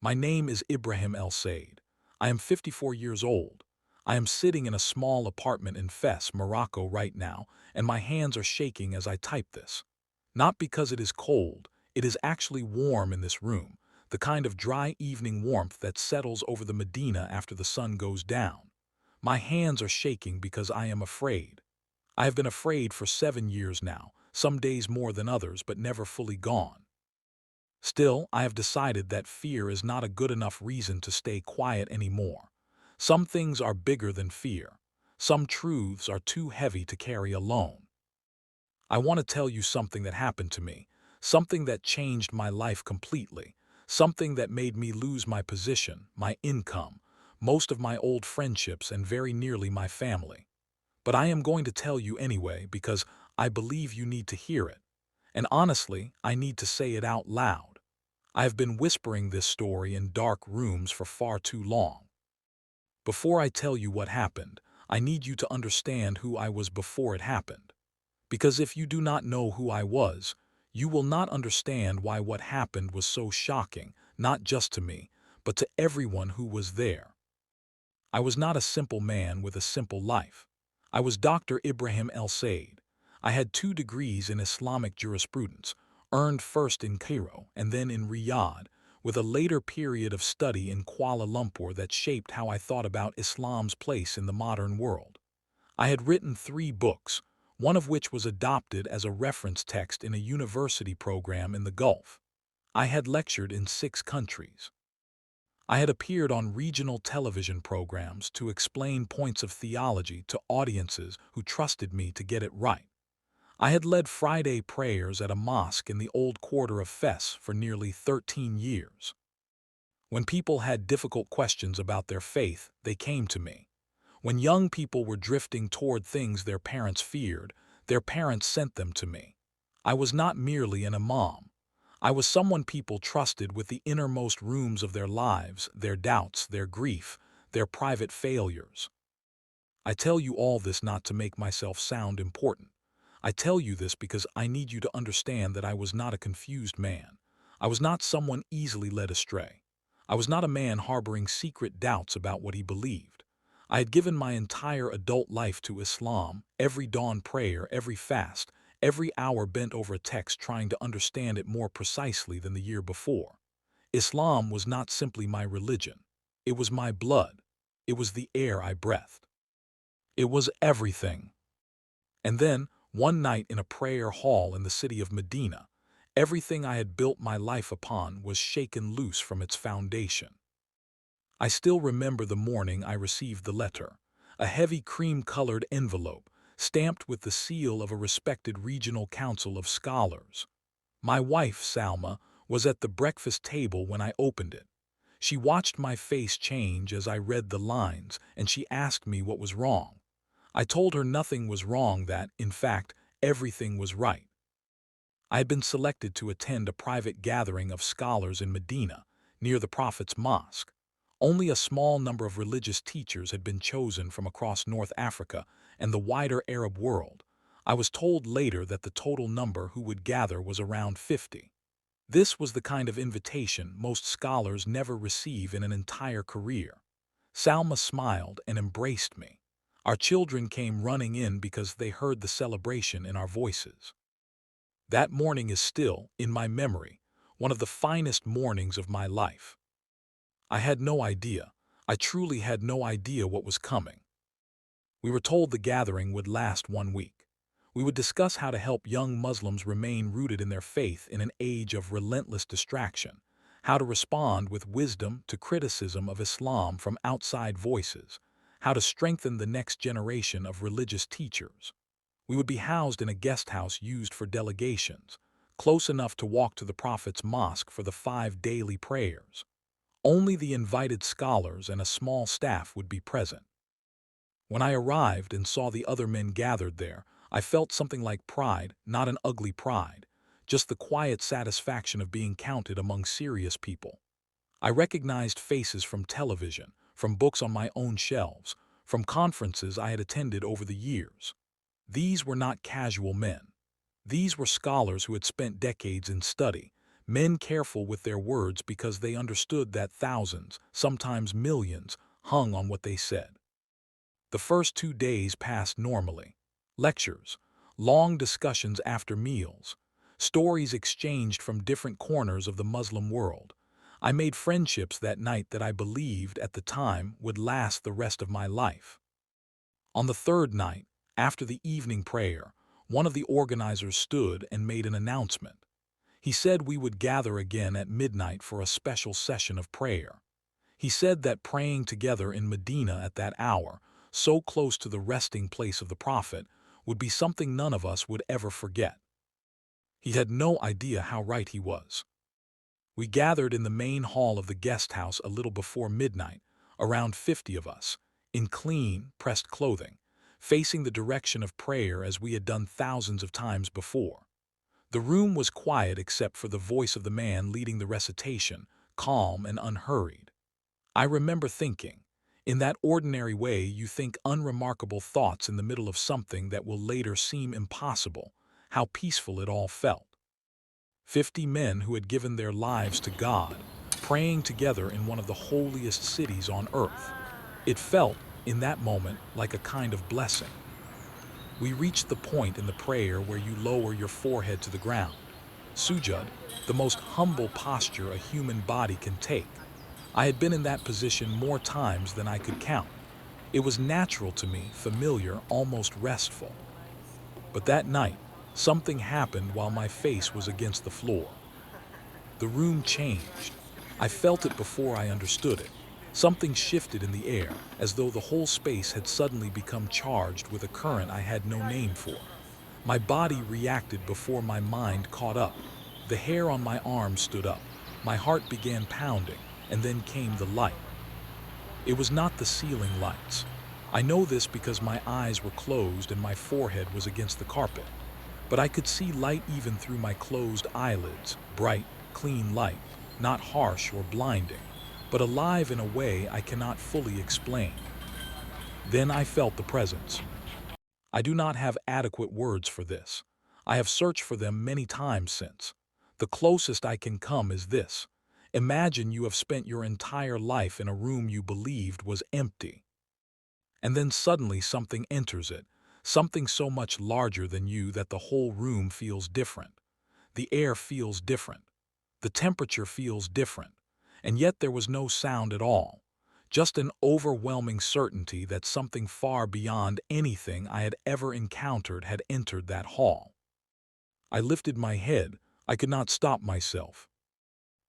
My name is Ibrahim El-Said. I am 54 years old. I am sitting in a small apartment in Fes, Morocco right now, and my hands are shaking as I type this. Not because it is cold, it is actually warm in this room, the kind of dry evening warmth that settles over the Medina after the sun goes down. My hands are shaking because I am afraid. I have been afraid for 7 years now, some days more than others, but never fully gone. Still, I have decided that fear is not a good enough reason to stay quiet anymore. Some things are bigger than fear. Some truths are too heavy to carry alone. I want to tell you something that happened to me, something that changed my life completely, something that made me lose my position, my income, most of my old friendships, and very nearly my family. But I am going to tell you anyway because I believe you need to hear it. And honestly, I need to say it out loud. I have been whispering this story in dark rooms for far too long. Before I tell you what happened, I need you to understand who I was before it happened. Because if you do not know who I was, you will not understand why what happened was so shocking, not just to me, but to everyone who was there. I was not a simple man with a simple life. I was Dr. Ibrahim El-Said. I had 2 degrees in Islamic jurisprudence, earned first in Cairo and then in Riyadh, with a later period of study in Kuala Lumpur that shaped how I thought about Islam's place in the modern world. I had written 3 books, one of which was adopted as a reference text in a university program in the Gulf. I had lectured in 6 countries. I had appeared on regional television programs to explain points of theology to audiences who trusted me to get it right. I had led Friday prayers at a mosque in the old quarter of Fes for nearly 13 years. When people had difficult questions about their faith, they came to me. When young people were drifting toward things their parents feared, their parents sent them to me. I was not merely an imam. I was someone people trusted with the innermost rooms of their lives, their doubts, their grief, their private failures. I tell you all this not to make myself sound important. I tell you this because I need you to understand that I was not a confused man. I was not someone easily led astray. I was not a man harboring secret doubts about what he believed. I had given my entire adult life to Islam, every dawn prayer, every fast, every hour bent over a text trying to understand it more precisely than the year before. Islam was not simply my religion. It was my blood. It was the air I breathed. It was everything. And then, one night in a prayer hall in the city of Medina, everything I had built my life upon was shaken loose from its foundation. I still remember the morning I received the letter, a heavy cream-colored envelope, stamped with the seal of a respected regional council of scholars. My wife, Salma, was at the breakfast table when I opened it. She watched my face change as I read the lines, and she asked me what was wrong. I told her nothing was wrong, that, in fact, everything was right. I had been selected to attend a private gathering of scholars in Medina, near the Prophet's mosque. Only a small number of religious teachers had been chosen from across North Africa and the wider Arab world. I was told later that the total number who would gather was around 50. This was the kind of invitation most scholars never receive in an entire career. Salma smiled and embraced me. Our children came running in because they heard the celebration in our voices. That morning is still, in my memory, one of the finest mornings of my life. I had no idea. I truly had no idea what was coming. We were told the gathering would last 1 week. We would discuss how to help young Muslims remain rooted in their faith in an age of relentless distraction, how to respond with wisdom to criticism of Islam from outside voices, how to strengthen the next generation of religious teachers. We would be housed in a guest house used for delegations, close enough to walk to the Prophet's mosque for the 5 daily prayers. Only the invited scholars and a small staff would be present. When I arrived and saw the other men gathered there, I felt something like pride, not an ugly pride, just the quiet satisfaction of being counted among serious people. I recognized faces from television, from books on my own shelves, from conferences I had attended over the years. These were not casual men. These were scholars who had spent decades in study, Men careful with their words because they understood that thousands, sometimes millions, hung on what they said. The first 2 days passed normally. Lectures, long discussions after meals, stories exchanged from different corners of the Muslim world. I made friendships that night that I believed at the time would last the rest of my life. On the third night, after the evening prayer, one of the organizers stood and made an announcement. He said we would gather again at midnight for a special session of prayer. He said that praying together in Medina at that hour, so close to the resting place of the Prophet, would be something none of us would ever forget. He had no idea how right he was. We gathered in the main hall of the guest house a little before midnight, around 50 of us, in clean, pressed clothing, facing the direction of prayer as we had done thousands of times before. The room was quiet except for the voice of the man leading the recitation, calm and unhurried. I remember thinking, in that ordinary way you think unremarkable thoughts in the middle of something that will later seem impossible, how peaceful it all felt. 50 men who had given their lives to God, praying together in one of the holiest cities on earth. It felt, in that moment, like a kind of blessing. We reached the point in the prayer where you lower your forehead to the ground. Sujud, the most humble posture a human body can take. I had been in that position more times than I could count. It was natural to me, familiar, almost restful. But that night, something happened while my face was against the floor. The room changed. I felt it before I understood it. Something shifted in the air, as though the whole space had suddenly become charged with a current I had no name for. My body reacted before my mind caught up. The hair on my arm stood up. My heart began pounding, and then came the light. It was not the ceiling lights. I know this because my eyes were closed and my forehead was against the carpet. But I could see light even through my closed eyelids, bright, clean light, not harsh or blinding, but alive in a way I cannot fully explain. Then I felt the presence. I do not have adequate words for this. I have searched for them many times since. The closest I can come is this. Imagine you have spent your entire life in a room you believed was empty. And then suddenly something enters it, something so much larger than you that the whole room feels different. The air feels different. The temperature feels different. And yet there was no sound at all. Just an overwhelming certainty that something far beyond anything I had ever encountered had entered that hall. I lifted my head. I could not stop myself.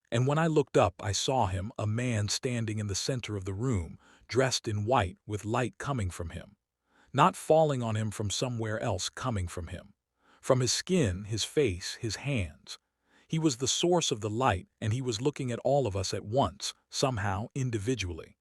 And when I looked up, I saw him, a man standing in the center of the room, dressed in white with light coming from him. Not falling on him from somewhere else, coming from him. From his skin, his face, his hands. He was the source of the light, and he was looking at all of us at once, somehow, individually.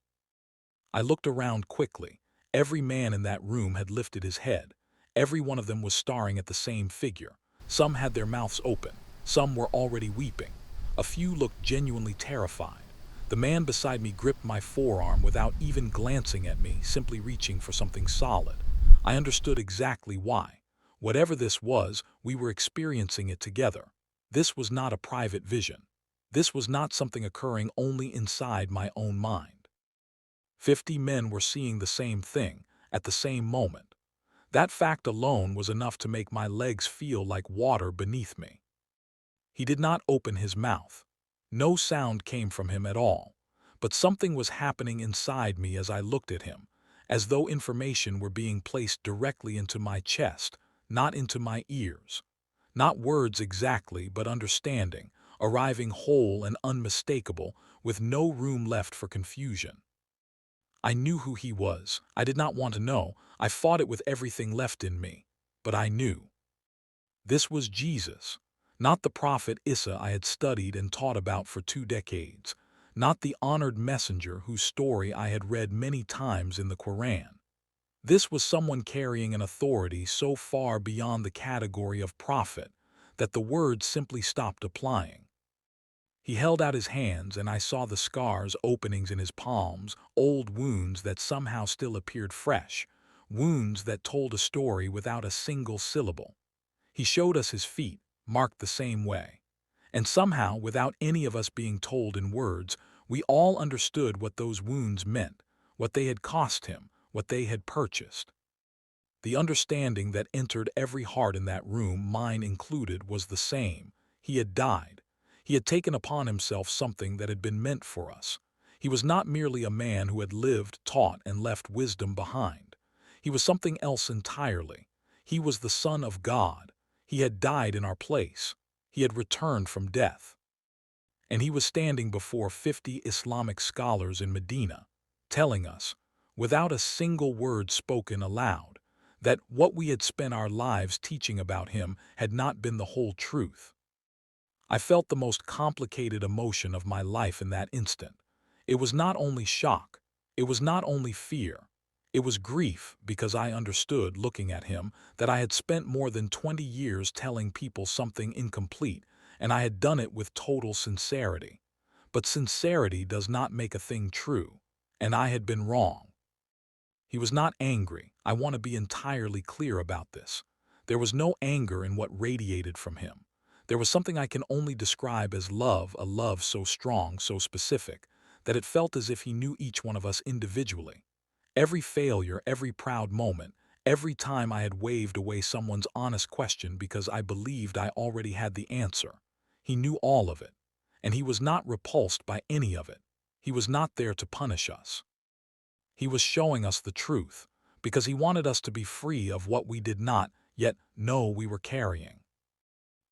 I looked around quickly. Every man in that room had lifted his head. Every one of them was staring at the same figure. Some had their mouths open. Some were already weeping. A few looked genuinely terrified. The man beside me gripped my forearm without even glancing at me, simply reaching for something solid. I understood exactly why. Whatever this was, we were experiencing it together. This was not a private vision. This was not something occurring only inside my own mind. 50 men were seeing the same thing, at the same moment. That fact alone was enough to make my legs feel like water beneath me. He did not open his mouth. No sound came from him at all. But something was happening inside me as I looked at him, as though information were being placed directly into my chest, not into my ears. Not words exactly, but understanding, arriving whole and unmistakable, with no room left for confusion. I knew who he was. I did not want to know. I fought it with everything left in me. But I knew. This was Jesus. Not the prophet Isa I had studied and taught about for 2 decades. Not the honored messenger whose story I had read many times in the Quran. This was someone carrying an authority so far beyond the category of prophet that the words simply stopped applying. He held out his hands, and I saw the scars, openings in his palms, old wounds that somehow still appeared fresh, wounds that told a story without a single syllable. He showed us his feet, marked the same way. And somehow, without any of us being told in words, we all understood what those wounds meant, what they had cost him, what they had purchased. The understanding that entered every heart in that room, mine included, was the same. He had died. He had taken upon himself something that had been meant for us. He was not merely a man who had lived, taught, and left wisdom behind. He was something else entirely. He was the Son of God. He had died in our place. He had returned from death. And he was standing before 50 Islamic scholars in Medina, telling us, without a single word spoken aloud, that what we had spent our lives teaching about him had not been the whole truth. I felt the most complicated emotion of my life in that instant. It was not only shock, it was not only fear, it was grief, because I understood, looking at him, that I had spent more than 20 years telling people something incomplete, and I had done it with total sincerity. But sincerity does not make a thing true, and I had been wrong. He was not angry. I want to be entirely clear about this. There was no anger in what radiated from him. There was something I can only describe as love, a love so strong, so specific, that it felt as if he knew each one of us individually. Every failure, every proud moment, every time I had waved away someone's honest question because I believed I already had the answer. He knew all of it, and he was not repulsed by any of it. He was not there to punish us. He was showing us the truth, because he wanted us to be free of what we did not yet know we were carrying.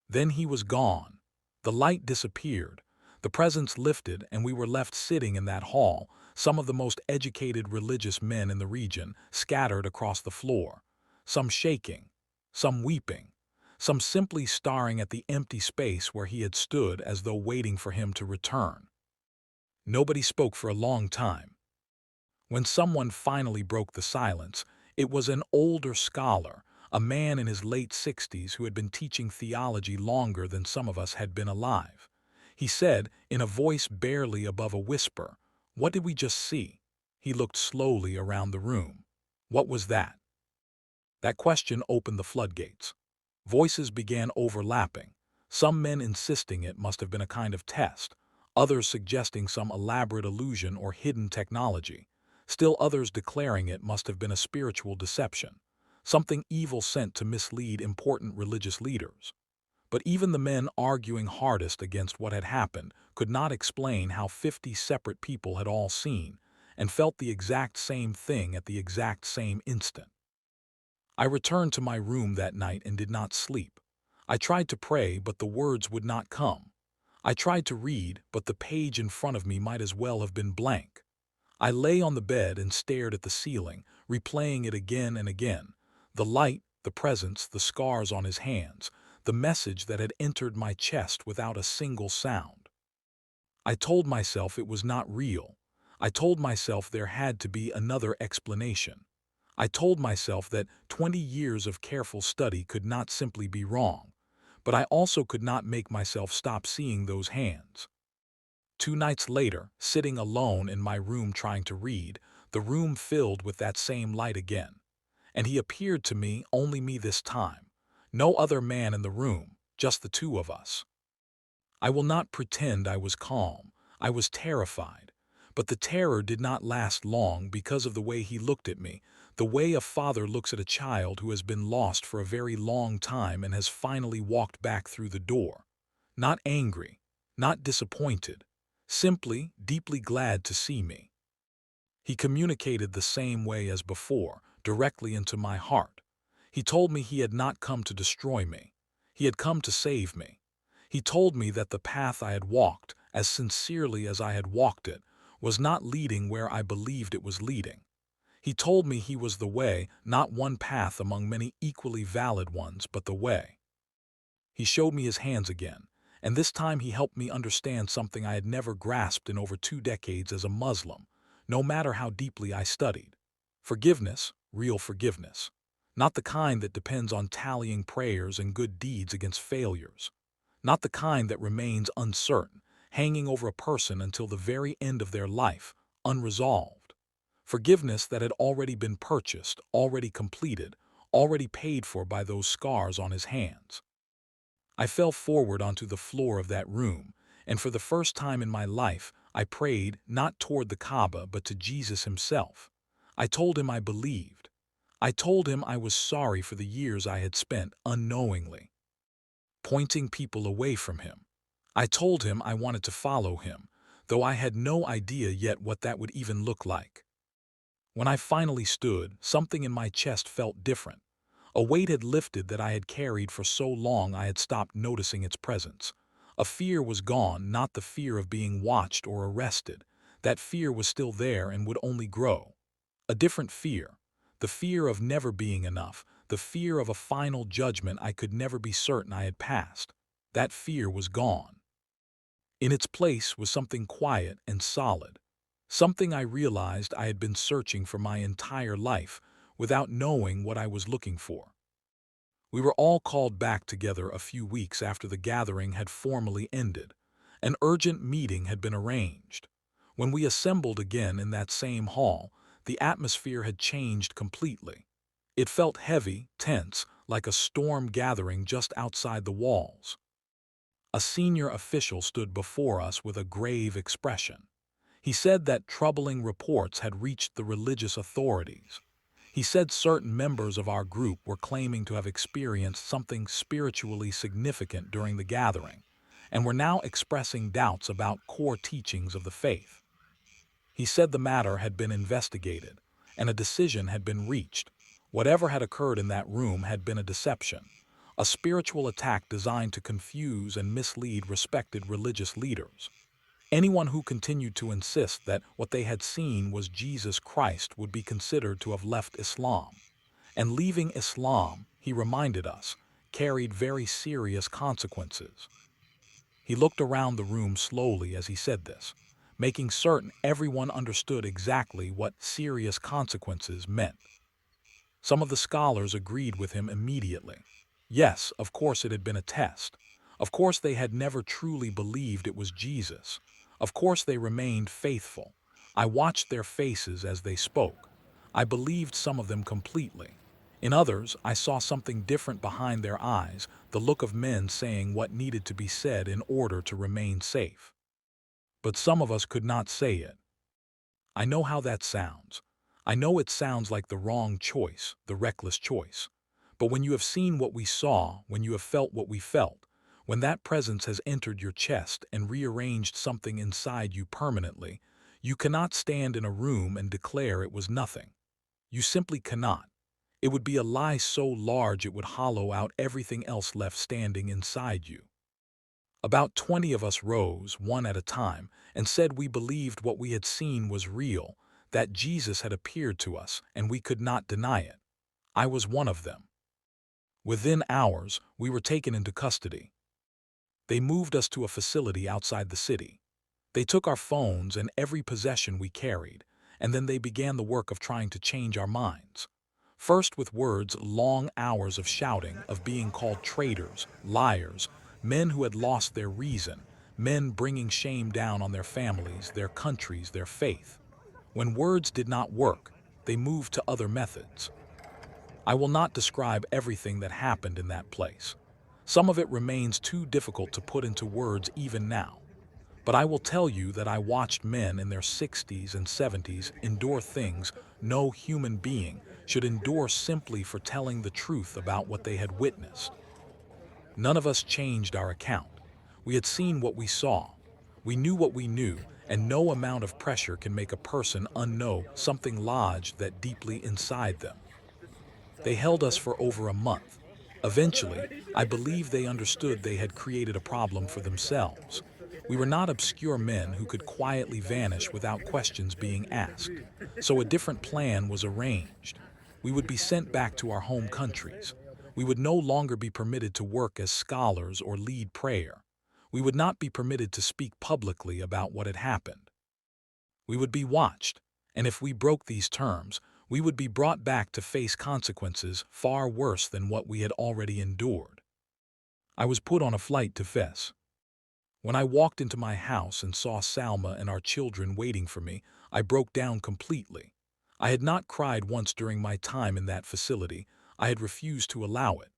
Then he was gone. The light disappeared. The presence lifted, and we were left sitting in that hall, some of the most educated religious men in the region scattered across the floor, some shaking, some weeping, some simply staring at the empty space where he had stood as though waiting for him to return. Nobody spoke for a long time. When someone finally broke the silence, it was an older scholar, a man in his late 60s who had been teaching theology longer than some of us had been alive. He said, in a voice barely above a whisper, "What did we just see?" He looked slowly around the room. What was that? That question opened the floodgates. Voices began overlapping, some men insisting it must have been a kind of test, others suggesting some elaborate illusion or hidden technology, still others declaring it must have been a spiritual deception, something evil sent to mislead important religious leaders. But even the men arguing hardest against what had happened could not explain how 50 separate people had all seen and felt the exact same thing at the exact same instant. I returned to my room that night and did not sleep. I tried to pray, but the words would not come. I tried to read, but the page in front of me might as well have been blank. I lay on the bed and stared at the ceiling, replaying it again and again. The light, the presence, the scars on his hands, the message that had entered my chest without a single sound. I told myself it was not real. I told myself there had to be another explanation. I told myself that 20 years of careful study could not simply be wrong, but I also could not make myself stop seeing those hands. 2 nights later, sitting alone in my room trying to read, the room filled with that same light again. And he appeared to me, only me this time. No other man in the room, just the two of us. I will not pretend I was calm. I was terrified. But the terror did not last long because of the way he looked at me, the way a father looks at a child who has been lost for a very long time and has finally walked back through the door. Not angry, not disappointed, simply deeply glad to see me. He communicated the same way as before, directly into my heart. He told me he had not come to destroy me. He had come to save me. He told me that the path I had walked, as sincerely as I had walked it, was not leading where I believed it was leading. He told me he was the way, not one path among many equally valid ones, but the way. He showed me his hands again, and this time he helped me understand something I had never grasped in over 2 decades as a Muslim, no matter how deeply I studied. Forgiveness, real forgiveness. Not the kind that depends on tallying prayers and good deeds against failures. Not the kind that remains uncertain, hanging over a person until the very end of their life, unresolved. Forgiveness that had already been purchased, already completed, already paid for by those scars on his hands. I fell forward onto the floor of that room, and for the first time in my life, I prayed not toward the Kaaba but to Jesus himself. I told him I believed. I told him I was sorry for the years I had spent unknowingly pointing people away from him. I told him I wanted to follow him, though I had no idea yet what that would even look like. When I finally stood, something in my chest felt different. A weight had lifted that I had carried for so long I had stopped noticing its presence. A fear was gone, not the fear of being watched or arrested. That fear was still there and would only grow. A different fear. The fear of never being enough. The fear of a final judgment I could never be certain I had passed. That fear was gone. In its place was something quiet and solid. Something I realized I had been searching for my entire life without knowing what I was looking for. We were all called back together a few weeks after the gathering had formally ended. An urgent meeting had been arranged. When we assembled again in that same hall, the atmosphere had changed completely. It felt heavy, tense, like a storm gathering just outside the walls. A senior official stood before us with a grave expression. He said that troubling reports had reached the religious authorities. He said certain members of our group were claiming to have experienced something spiritually significant during the gathering, and were now expressing doubts about core teachings of the faith. He said the matter had been investigated, and a decision had been reached. Whatever had occurred in that room had been a deception, a spiritual attack designed to confuse and mislead respected religious leaders. Anyone who continued to insist that what they had seen was Jesus Christ would be considered to have left Islam. And leaving Islam, he reminded us, carried very serious consequences. He looked around the room slowly as he said this, making certain everyone understood exactly what serious consequences meant. Some of the scholars agreed with him immediately. Yes, of course it had been a test. Of course they had never truly believed it was Jesus. Of course they remained faithful. I watched their faces as they spoke. I believed some of them completely. In others, I saw something different behind their eyes, the look of men saying what needed to be said in order to remain safe. But some of us could not say it. I know how that sounds. I know it sounds like the wrong choice, the reckless choice. But when you have seen what we saw, when you have felt what we felt, when that presence has entered your chest and rearranged something inside you permanently, you cannot stand in a room and declare it was nothing. You simply cannot. It would be a lie so large it would hollow out everything else left standing inside you. About 20 of us rose, one at a time, and said we believed what we had seen was real, that Jesus had appeared to us, and we could not deny it. I was one of them. Within hours, we were taken into custody. They moved us to a facility outside the city. They took our phones and every possession we carried, and then they began the work of trying to change our minds. First with words, long hours of shouting, of being called traitors, liars, men who had lost their reason, men bringing shame down on their families, their countries, their faith. When words did not work, they moved to other methods. I will not describe everything that happened in that place. Some of it remains too difficult to put into words even now. But I will tell you that I watched men in their 60s and 70s endure things no human being should endure simply for telling the truth about what they had witnessed. None of us changed our account. We had seen what we saw. We knew what we knew, and no amount of pressure can make a person unknow something lodged that deeply inside them. They held us for over a month. Eventually, I believe they understood they had created a problem for themselves. We were not obscure men who could quietly vanish without questions being asked. So a different plan was arranged. We would be sent back to our home countries. We would no longer be permitted to work as scholars or lead prayer. We would not be permitted to speak publicly about what had happened. We would be watched, and if we broke these terms, we would be brought back to face consequences far worse than what we had already endured. I was put on a flight to Fes. When I walked into my house and saw Salma and our children waiting for me, I broke down completely. I had not cried once during my time in that facility. I had refused to allow it.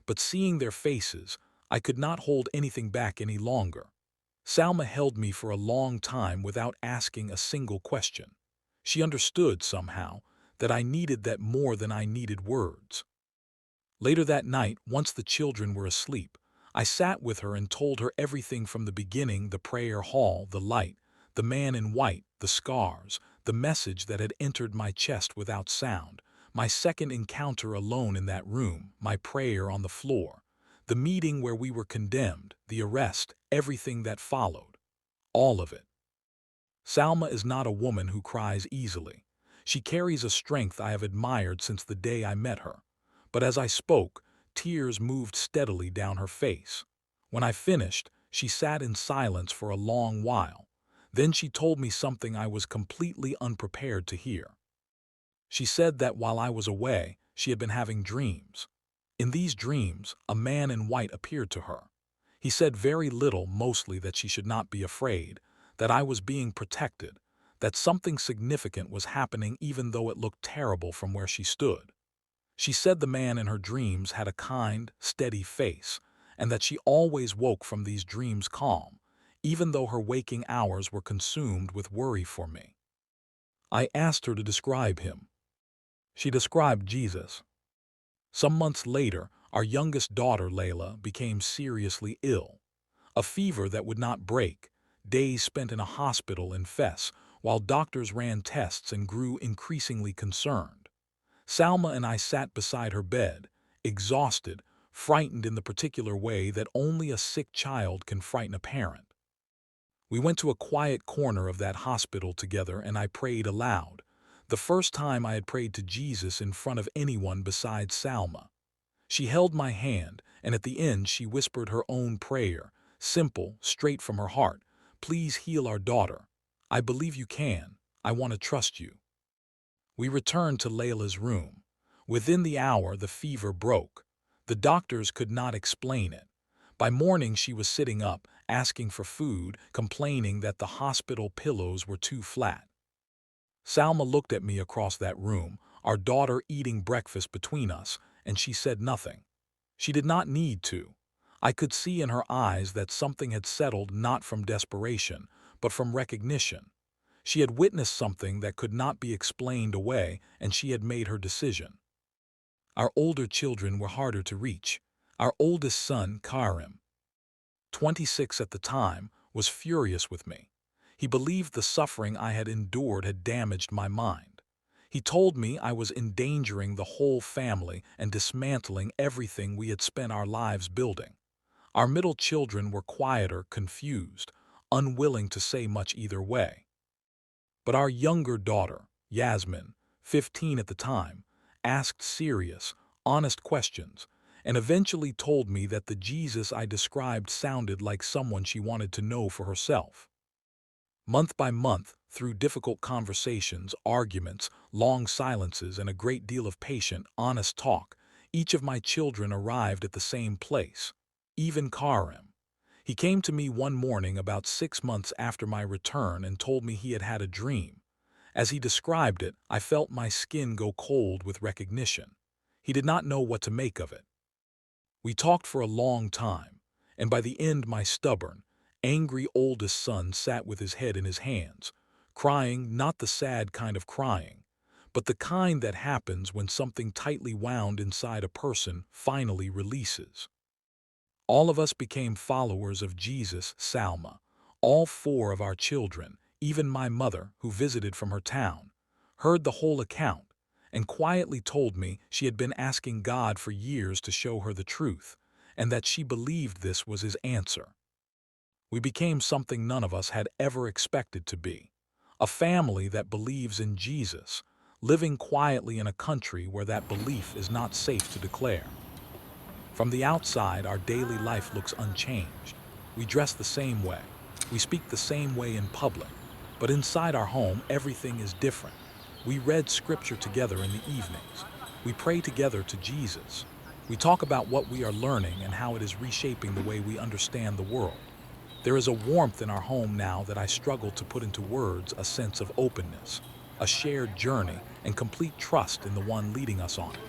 But seeing their faces, I could not hold anything back any longer. Salma held me for a long time without asking a single question. She understood, somehow, that I needed that more than I needed words. Later that night, once the children were asleep, I sat with her and told her everything from the beginning: the prayer hall, the light, the man in white, the scars, the message that had entered my chest without sound, my second encounter alone in that room, my prayer on the floor, the meeting where we were condemned, the arrest, everything that followed. All of it. Salma is not a woman who cries easily. She carries a strength I have admired since the day I met her. But as I spoke, tears moved steadily down her face. When I finished, she sat in silence for a long while. Then she told me something I was completely unprepared to hear. She said that while I was away, she had been having dreams. In these dreams, a man in white appeared to her. He said very little, mostly that she should not be afraid, that I was being protected, that something significant was happening even though it looked terrible from where she stood. She said the man in her dreams had a kind, steady face, and that she always woke from these dreams calm, even though her waking hours were consumed with worry for me. I asked her to describe him. She described Jesus. Some months later, our youngest daughter, Layla, became seriously ill. A fever that would not break, days spent in a hospital in Fes, while doctors ran tests and grew increasingly concerned. Salma and I sat beside her bed, exhausted, frightened in the particular way that only a sick child can frighten a parent. We went to a quiet corner of that hospital together and I prayed aloud, the first time I had prayed to Jesus in front of anyone besides Salma. She held my hand, and at the end she whispered her own prayer, simple, straight from her heart. Please heal our daughter. I believe you can. I want to trust you. We returned to Layla's room. Within the hour, the fever broke. The doctors could not explain it. By morning, she was sitting up, asking for food, complaining that the hospital pillows were too flat. Salma looked at me across that room, our daughter eating breakfast between us, and she said nothing. She did not need to. I could see in her eyes that something had settled, not from desperation, but from recognition. She had witnessed something that could not be explained away, and she had made her decision. Our older children were harder to reach. Our oldest son, Karim, 26 at the time, was furious with me. He believed the suffering I had endured had damaged my mind. He told me I was endangering the whole family and dismantling everything we had spent our lives building. Our middle children were quieter, confused, unwilling to say much either way. But our younger daughter, Yasmin, 15 at the time, asked serious, honest questions, and eventually told me that the Jesus I described sounded like someone she wanted to know for herself. Month by month, through difficult conversations, arguments, long silences, and a great deal of patient, honest talk, each of my children arrived at the same place, even Karim. He came to me one morning about 6 months after my return and told me he had had a dream. As he described it, I felt my skin go cold with recognition. He did not know what to make of it. We talked for a long time, and by the end my stubborn, angry oldest son sat with his head in his hands, crying, not the sad kind of crying, but the kind that happens when something tightly wound inside a person finally releases. All of us became followers of Jesus, Salma. All 4 of our children, even my mother, who visited from her town, heard the whole account and quietly told me she had been asking God for years to show her the truth, and that she believed this was his answer. We became something none of us had ever expected to be, a family that believes in Jesus, living quietly in a country where that belief is not safe to declare. From the outside, our daily life looks unchanged. We dress the same way. We speak the same way in public. But inside our home, everything is different. We read scripture together in the evenings. We pray together to Jesus. We talk about what we are learning and how it is reshaping the way we understand the world. There is a warmth in our home now that I struggle to put into words, a sense of openness, a shared journey, and complete trust in the one leading us on it.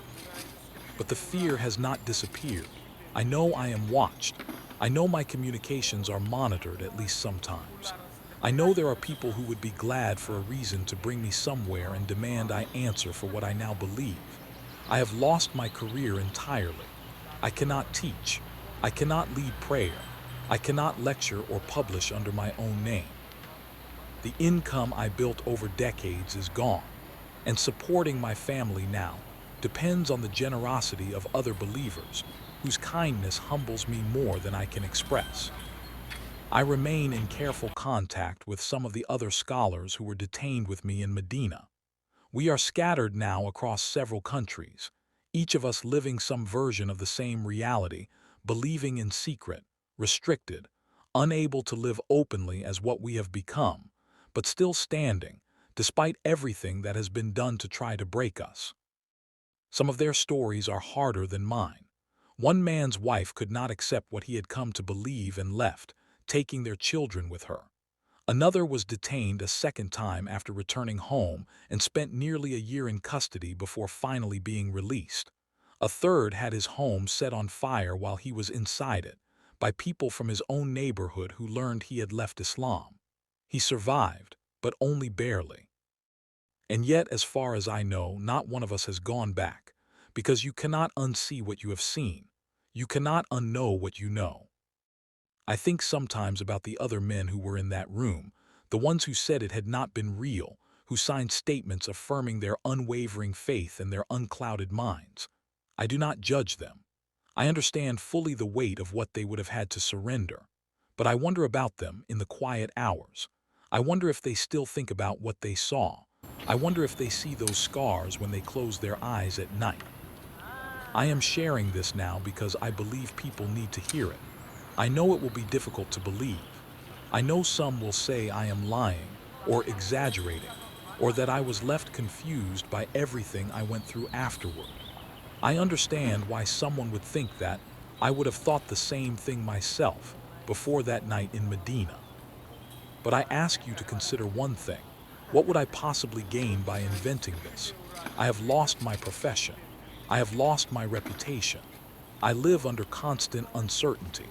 But the fear has not disappeared. I know I am watched. I know my communications are monitored at least sometimes. I know there are people who would be glad for a reason to bring me somewhere and demand I answer for what I now believe. I have lost my career entirely. I cannot teach. I cannot lead prayer. I cannot lecture or publish under my own name. The income I built over decades is gone, and supporting my family now depends on the generosity of other believers, whose kindness humbles me more than I can express. I remain in careful contact with some of the other scholars who were detained with me in Medina. We are scattered now across several countries, each of us living some version of the same reality, believing in secret, restricted, unable to live openly as what we have become, but still standing, despite everything that has been done to try to break us. Some of their stories are harder than mine. One man's wife could not accept what he had come to believe and left, taking their children with her. Another was detained a second time after returning home and spent nearly a year in custody before finally being released. A third had his home set on fire while he was inside it, by people from his own neighborhood who learned he had left Islam. He survived, but only barely. And yet, as far as I know, not one of us has gone back, because you cannot unsee what you have seen. You cannot unknow what you know. I think sometimes about the other men who were in that room, the ones who said it had not been real, who signed statements affirming their unwavering faith and their unclouded minds. I do not judge them. I understand fully the weight of what they would have had to surrender. But I wonder about them in the quiet hours. I wonder if they still think about what they saw. I wonder if they see those scars when they close their eyes at night. I am sharing this now because I believe people need to hear it. I know it will be difficult to believe. I know some will say I am lying or exaggerating, or that I was left confused by everything I went through afterward. I understand why someone would think that. I would have thought the same thing myself before that night in Medina. But I ask you to consider one thing. What would I possibly gain by inventing this? I have lost my profession. I have lost my reputation. I live under constant uncertainty.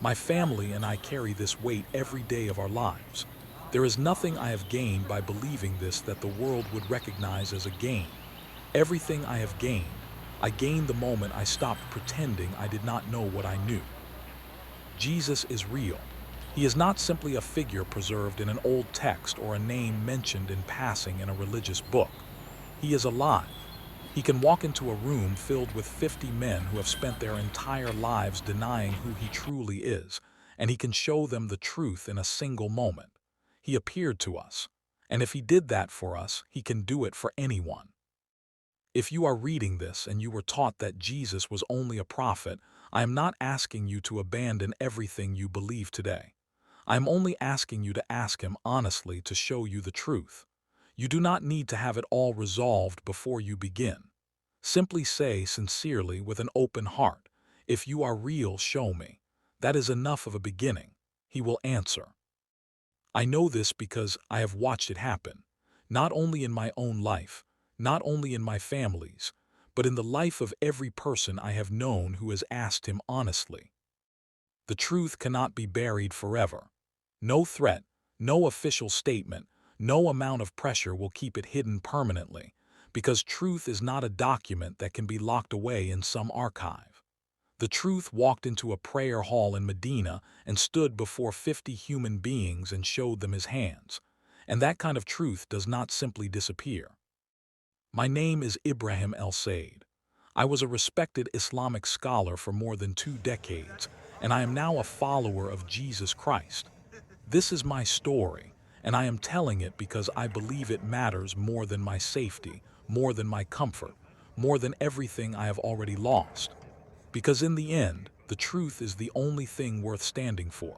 My family and I carry this weight every day of our lives. There is nothing I have gained by believing this that the world would recognize as a gain. Everything I have gained, I gained the moment I stopped pretending I did not know what I knew. Jesus is real. He is not simply a figure preserved in an old text or a name mentioned in passing in a religious book. He is alive. He can walk into a room filled with 50 men who have spent their entire lives denying who he truly is, and he can show them the truth in a single moment. He appeared to us, and if he did that for us, he can do it for anyone. If you are reading this and you were taught that Jesus was only a prophet, I am not asking you to abandon everything you believe today. I am only asking you to ask him honestly to show you the truth. You do not need to have it all resolved before you begin. Simply say sincerely with an open heart, "If you are real, show me." That is enough of a beginning. He will answer. I know this because I have watched it happen, not only in my own life, not only in my family's, but in the life of every person I have known who has asked him honestly. The truth cannot be buried forever. No threat, no official statement, no amount of pressure will keep it hidden permanently, because truth is not a document that can be locked away in some archive. The truth walked into a prayer hall in Medina and stood before 50 human beings and showed them his hands. And that kind of truth does not simply disappear. My name is Ibrahim El-Said. I was a respected Islamic scholar for more than 2 decades, and I am now a follower of Jesus Christ. This is my story, and I am telling it because I believe it matters more than my safety, more than my comfort, more than everything I have already lost. Because in the end, the truth is the only thing worth standing for.